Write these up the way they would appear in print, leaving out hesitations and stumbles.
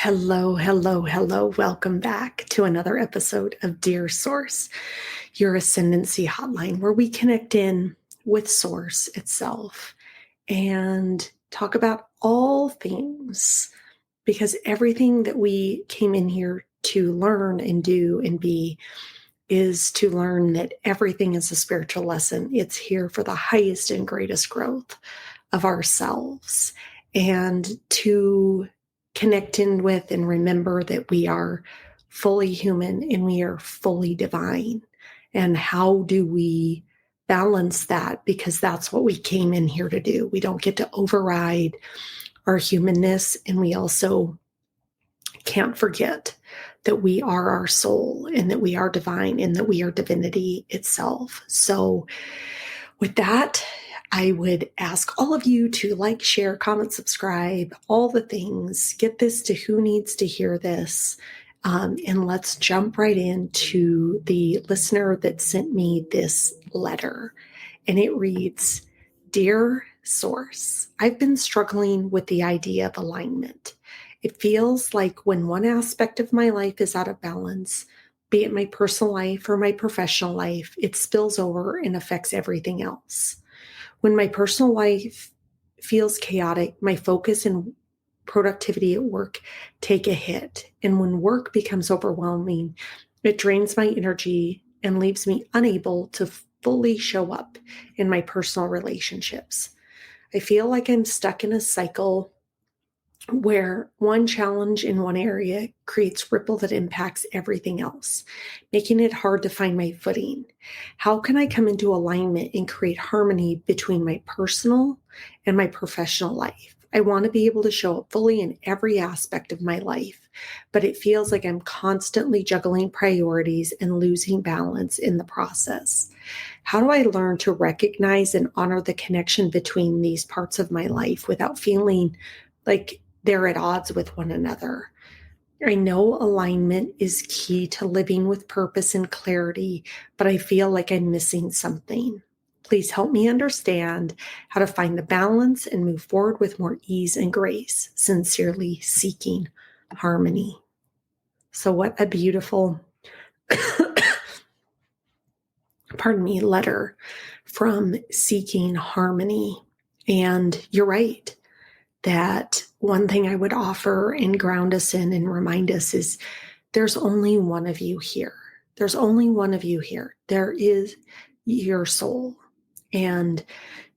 Hello, hello, hello. Welcome back to another episode of Dear Source, your ascendancy hotline, where we connect in with Source itself and talk about all things, because everything that we came in here to learn and do and be is to learn that everything is a spiritual lesson. It's here for the highest and greatest growth of ourselves, and to connect in with and remember that we are fully human and we are fully divine. And how do we balance that? Because that's what we came in here to do. We don't get to override our humanness, and we also can't forget that we are our soul and that we are divine and that we are divinity itself. So with that, I would ask all of you to like, share, comment, subscribe, all the things. Get this to who needs to hear this. And let's jump right into the listener that sent me this letter. And it reads, "Dear Source, I've been struggling with the idea of alignment. It feels like when one aspect of my life is out of balance, be it my personal life or my professional life, it spills over and affects everything else. When my personal life feels chaotic, my focus and productivity at work take a hit. And when work becomes overwhelming, it drains my energy and leaves me unable to fully show up in my personal relationships. I feel like I'm stuck in a cycle where one challenge in one area creates ripple that impacts everything else, making it hard to find my footing. How can I come into alignment and create harmony between my personal and my professional life? I want to be able to show up fully in every aspect of my life, but it feels like I'm constantly juggling priorities and losing balance in the process. How do I learn to recognize and honor the connection between these parts of my life without feeling like they're at odds with one another? I know alignment is key to living with purpose and clarity, but I feel like I'm missing something. Please help me understand how to find the balance and move forward with more ease and grace. Sincerely, seeking harmony." So what a beautiful, pardon me, letter from seeking harmony. And you're right that one thing I would offer and ground us in and remind us is there's only one of you here. There's only one of you here. There is your soul. And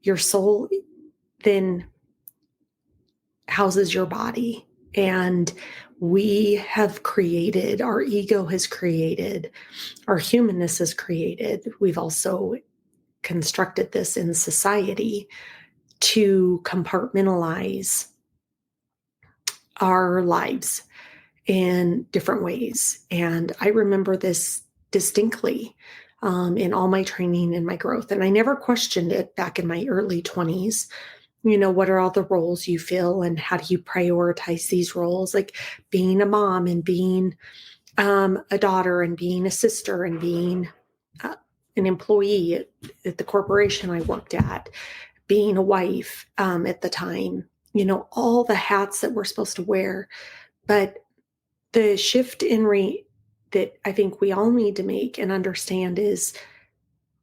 your soul then houses your body. And we have created, our ego has created, our humanness has created. We've also constructed this in society to compartmentalize our lives in different ways. And I remember this distinctly in all my training and my growth. And I never questioned it back in my early 20s. What are all the roles you fill and how do you prioritize these roles? Like being a mom and being a daughter and being a sister and being an employee at the corporation I worked at, being a wife at the time, all the hats that we're supposed to wear. But the shift that I think we all need to make and understand is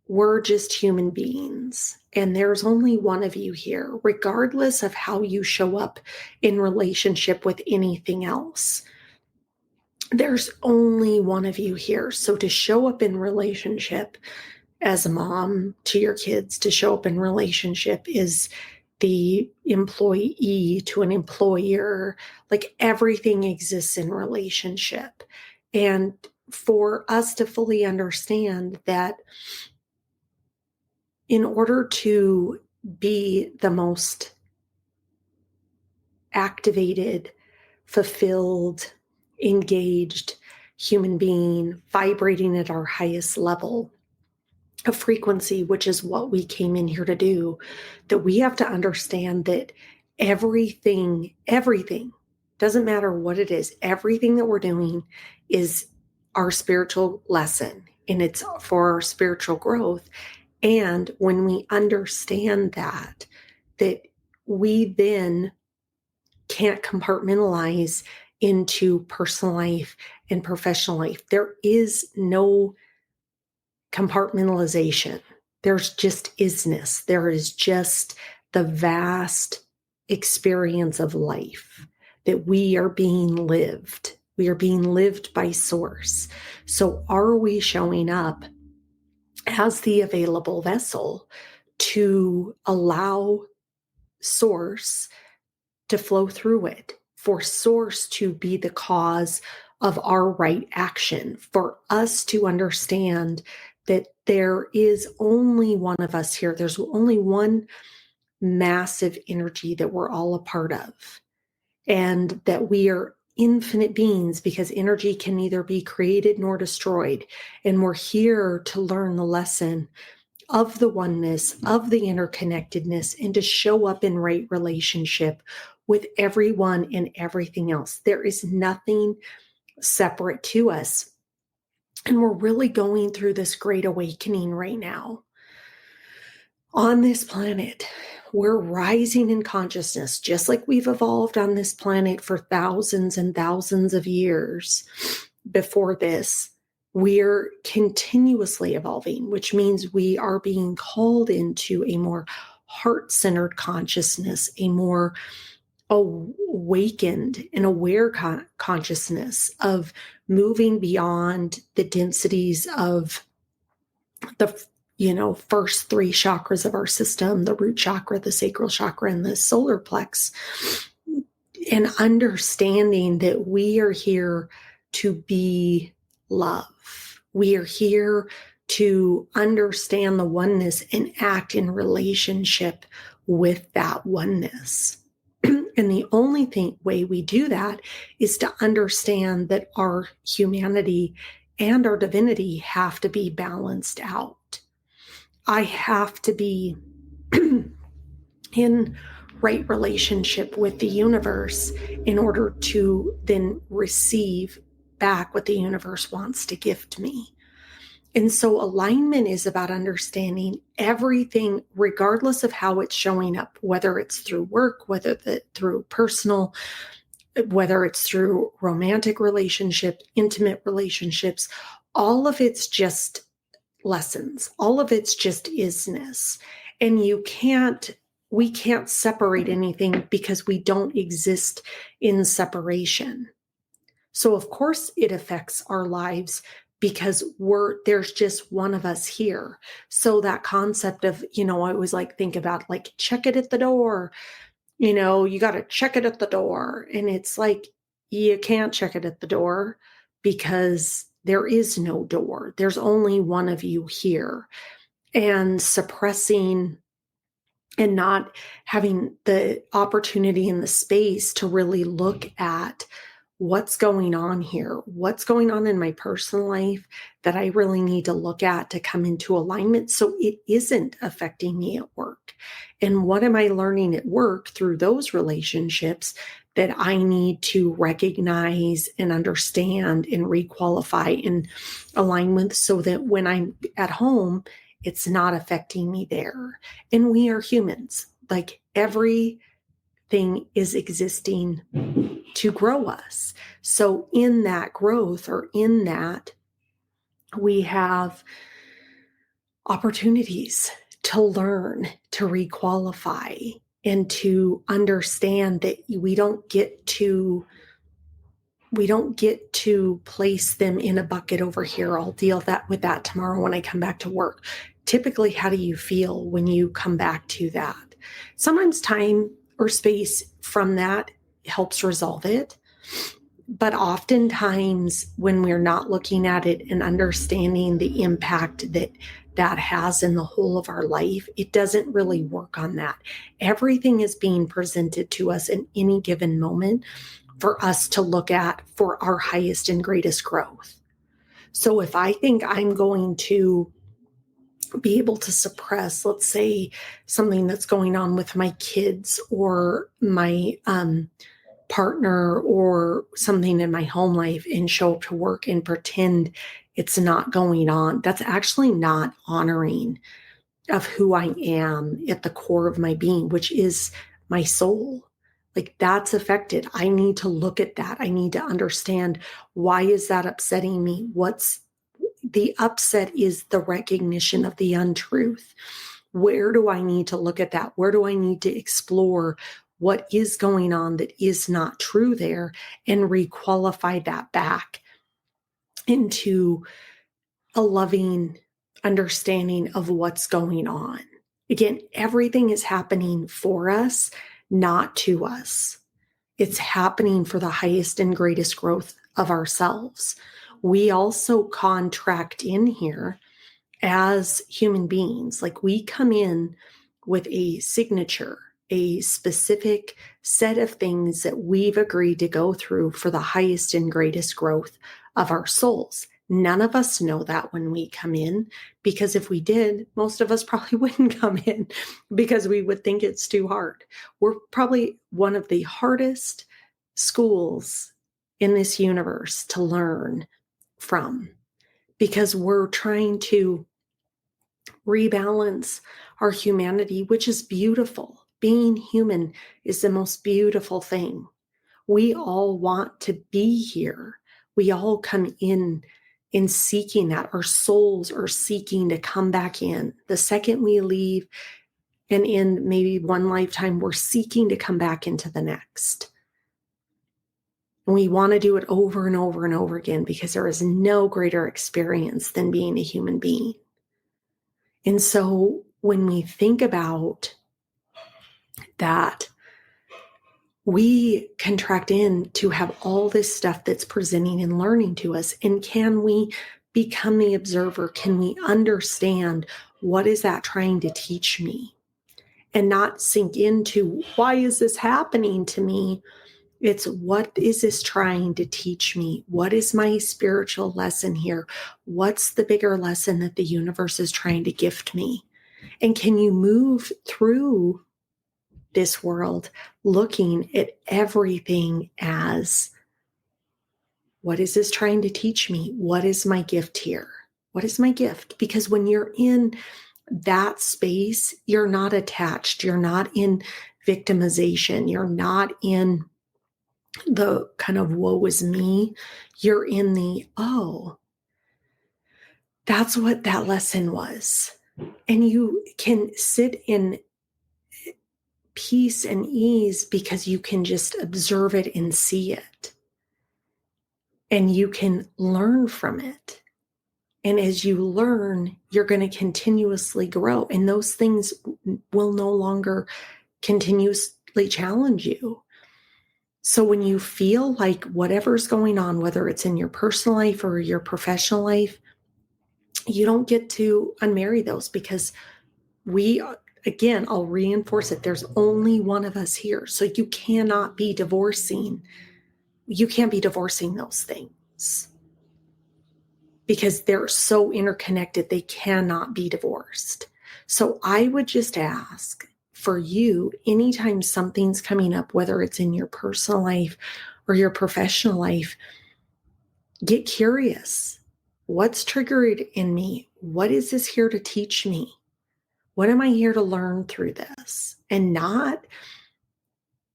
we're just human beings, and there's only one of you here, regardless of how you show up in relationship with anything else. There's only one of you here. So to show up in relationship as a mom to your kids, to show up in relationship is the employee to an employer. Like everything exists in relationship. And for us to fully understand that in order to be the most activated, fulfilled, engaged human being, vibrating at our highest level of frequency, which is what we came in here to do, that we have to understand that everything, doesn't matter what it is, everything that we're doing is our spiritual lesson, and it's for our spiritual growth. And when we understand that we then can't compartmentalize into personal life and professional life. There is no compartmentalization. There's just isness. There is just the vast experience of life that we are being lived. We are being lived by Source. So are we showing up as the available vessel to allow Source to flow through it, for Source to be the cause of our right action, for us to understand that there is only one of us here. There's only one massive energy that we're all a part of, and that we are infinite beings because energy can neither be created nor destroyed. And we're here to learn the lesson of the oneness, of the interconnectedness, and to show up in right relationship with everyone and everything else. There is nothing separate to us. And we're really going through this great awakening right now. On this planet, we're rising in consciousness, just like we've evolved on this planet for thousands and thousands of years before this. We're continuously evolving, which means we are being called into a more heart-centered consciousness, a more awakened and aware consciousness of moving beyond the densities of the first three chakras of our system, the root chakra, the sacral chakra, and the solar plex, and understanding that we are here to be love. We are here to understand the oneness and act in relationship with that oneness. And the only way we do that is to understand that our humanity and our divinity have to be balanced out. I have to be in right relationship with the universe in order to then receive back what the universe wants to gift me. And so alignment is about understanding everything, regardless of how it's showing up, whether it's through work, whether through personal, whether it's through romantic relationships, intimate relationships. All of it's just lessons. All of it's just isness. And we can't separate anything because we don't exist in separation. So of course it affects our lives because there's just one of us here. So that concept of, I always think about check it at the door, you got to check it at the door. And it's you can't check it at the door because there is no door. There's only one of you here. And suppressing and not having the opportunity and the space to really look at what's going on here, what's going on in my personal life that I really need to look at to come into alignment so it isn't affecting me at work. And what am I learning at work through those relationships that I need to recognize and understand and requalify and align with so that when I'm at home, it's not affecting me there. And we are humans. Everything is existing to grow us. So in that growth, or in that, we have opportunities to learn, to requalify, and to understand that we don't get to place them in a bucket over here. I'll deal with that tomorrow when I come back to work. Typically, how do you feel when you come back to that? Sometimes time or space from that helps resolve it. But oftentimes when we're not looking at it and understanding the impact that has in the whole of our life, it doesn't really work on that. Everything is being presented to us in any given moment for us to look at for our highest and greatest growth. So if I think I'm going to be able to suppress, let's say, something that's going on with my kids or my partner or something in my home life and show up to work and pretend it's not going on, that's actually not honoring of who I am at the core of my being, which is my soul. Like, that's affected. I need to look at that. I need to understand, why is that upsetting me? What's the upset? Is the recognition of the untruth. Where do I need to look at that? Where do I need to explore what is going on that is not true there, and requalify that back into a loving understanding of what's going on? Again, everything is happening for us, not to us. It's happening for the highest and greatest growth of ourselves. We also contract in here as human beings. Like, we come in with a signature, a specific set of things that we've agreed to go through for the highest and greatest growth of our souls. None of us know that when we come in, because if we did, most of us probably wouldn't come in, because we would think it's too hard. We're probably one of the hardest schools in this universe to learn from, because we're trying to rebalance our humanity, which is beautiful. Being human is the most beautiful thing. We all want to be here. We all come in seeking that. Our souls are seeking to come back in. The second we leave, and in maybe one lifetime, we're seeking to come back into the next. And we want to do it over and over and over again, because there is no greater experience than being a human being. And so when we think about that, we contract in to have all this stuff that's presenting and learning to us. And can we become the observer? Can we understand, what is that trying to teach me? And not sink into, why is this happening to me? It's, what is this trying to teach me? What is my spiritual lesson here? What's the bigger lesson that the universe is trying to gift me? And can you move through this world looking at everything as, what is this trying to teach me? What is my gift here? What is my gift? Because when you're in that space, you're not attached. You're not in victimization. You're not in the kind of woe is me. You're in the, oh, that's what that lesson was. And you can sit in peace and ease, because you can just observe it and see it. And you can learn from it. And as you learn, you're going to continuously grow. And those things will no longer continuously challenge you. So when you feel like whatever's going on, whether it's in your personal life or your professional life, you don't get to unmarry those, because again, I'll reinforce it. There's only one of us here. So you can't be divorcing those things, because they're so interconnected. They cannot be divorced. So I would just ask for you, anytime something's coming up, whether it's in your personal life or your professional life, get curious. What's triggered in me? What is this here to teach me? What am I here to learn through this? And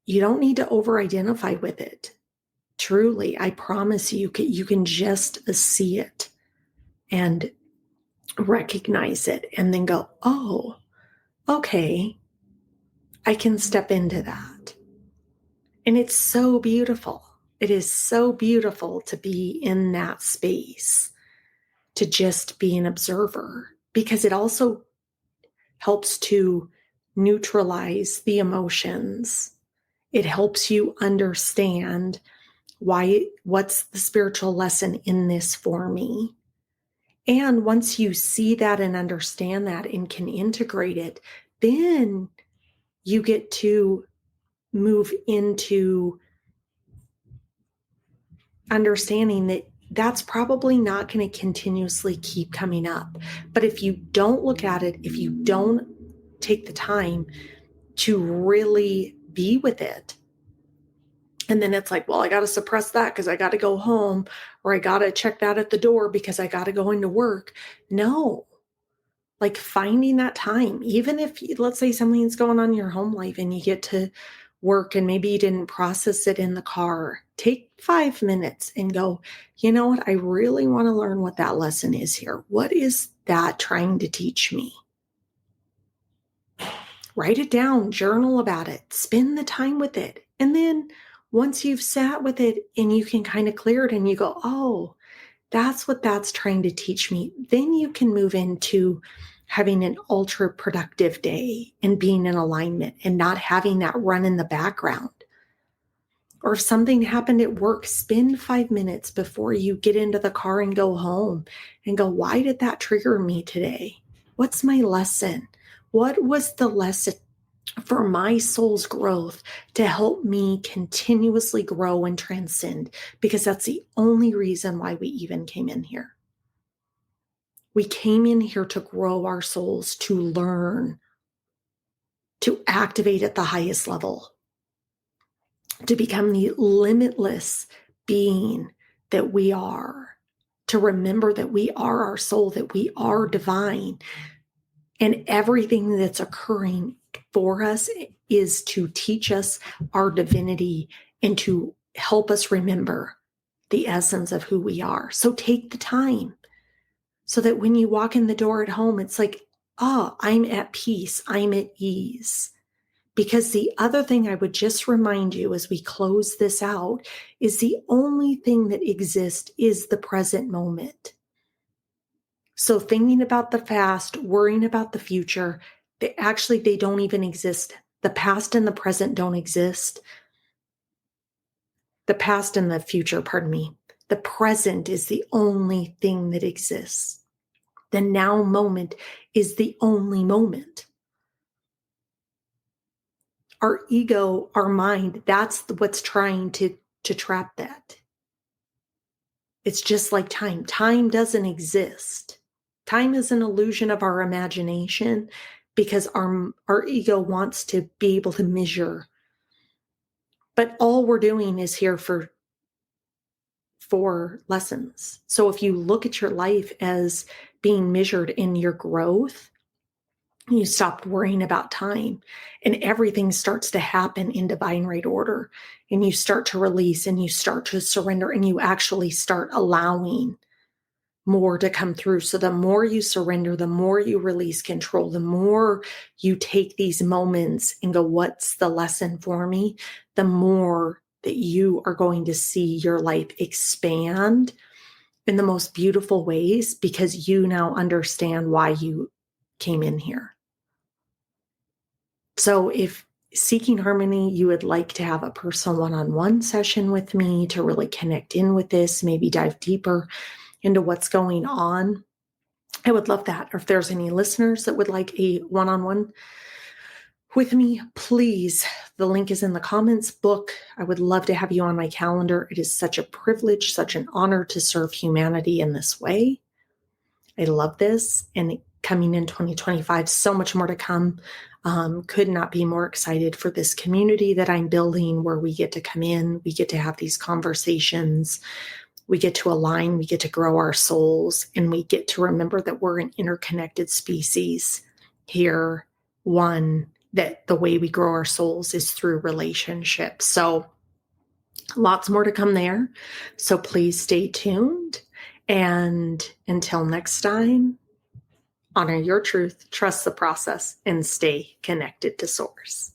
you don't need to over-identify with it. Truly, I promise you can just see it and recognize it, and then go, oh, okay, I can step into that. And it's so beautiful. It is so beautiful to be in that space, to just be an observer, because it also helps to neutralize the emotions. It helps you understand what's the spiritual lesson in this for me. And once you see that and understand that and can integrate it, then you get to move into understanding that that's probably not going to continuously keep coming up. But if you don't look at it, if you don't take the time to really be with it, and then it's like, well, I got to suppress that because I got to go home, or I got to check that at the door because I got to go into work. No, like, finding that time, even if, let's say, something's going on in your home life and you get to work and maybe you didn't process it in the car, take 5 minutes and go, you know what? I really want to learn what that lesson is here. What is that trying to teach me? Write it down, journal about it, spend the time with it. And then once you've sat with it and you can kind of clear it and you go, oh, that's what that's trying to teach me. Then you can move into having an ultra productive day and being in alignment and not having that run in the background. Or if something happened at work, spend 5 minutes before you get into the car and go home and go, why did that trigger me today? What's my lesson? What was the lesson for my soul's growth to help me continuously grow and transcend? Because that's the only reason why we even came in here. We came in here to grow our souls, to learn, to activate at the highest level, to become the limitless being that we are, to remember that we are our soul, that we are divine, and everything that's occurring for us is to teach us our divinity and to help us remember the essence of who we are. So take the time so that when you walk in the door at home, it's like, oh, I'm at peace, I'm at ease. Because the other thing I would just remind you as we close this out is the only thing that exists is the present moment. So thinking about the past, worrying about the future, they don't even exist. The past and the present don't exist. The past and the future, pardon me. The present is the only thing that exists. The now moment is the only moment. Our ego, our mind, that's what's trying to trap that. It's just like time. Time doesn't exist. Time is an illusion of our imagination because our ego wants to be able to measure. But all we're doing is here for lessons. So if you look at your life as being measured in your growth, you stop worrying about time and everything starts to happen in divine right order. And you start to release and you start to surrender and you actually start allowing more to come through. So the more you surrender, the more you release control, the more you take these moments and go, what's the lesson for me? The more that you are going to see your life expand in the most beautiful ways because you now understand why you came in here. So if seeking harmony, you would like to have a personal one-on-one session with me to really connect in with this, maybe dive deeper into what's going on, I would love that. Or if there's any listeners that would like a one-on-one with me, please, the link is in the comments. Book. I would love to have you on my calendar. It is such a privilege, such an honor to serve humanity in this way. I love this. And coming in 2025, so much more to come. Could not be more excited for this community that I'm building where we get to come in, we get to have these conversations, we get to align, we get to grow our souls, and we get to remember that we're an interconnected species here. One, that the way we grow our souls is through relationships. So lots more to come there. So please stay tuned. And until next time, honor your truth, trust the process, and stay connected to Source.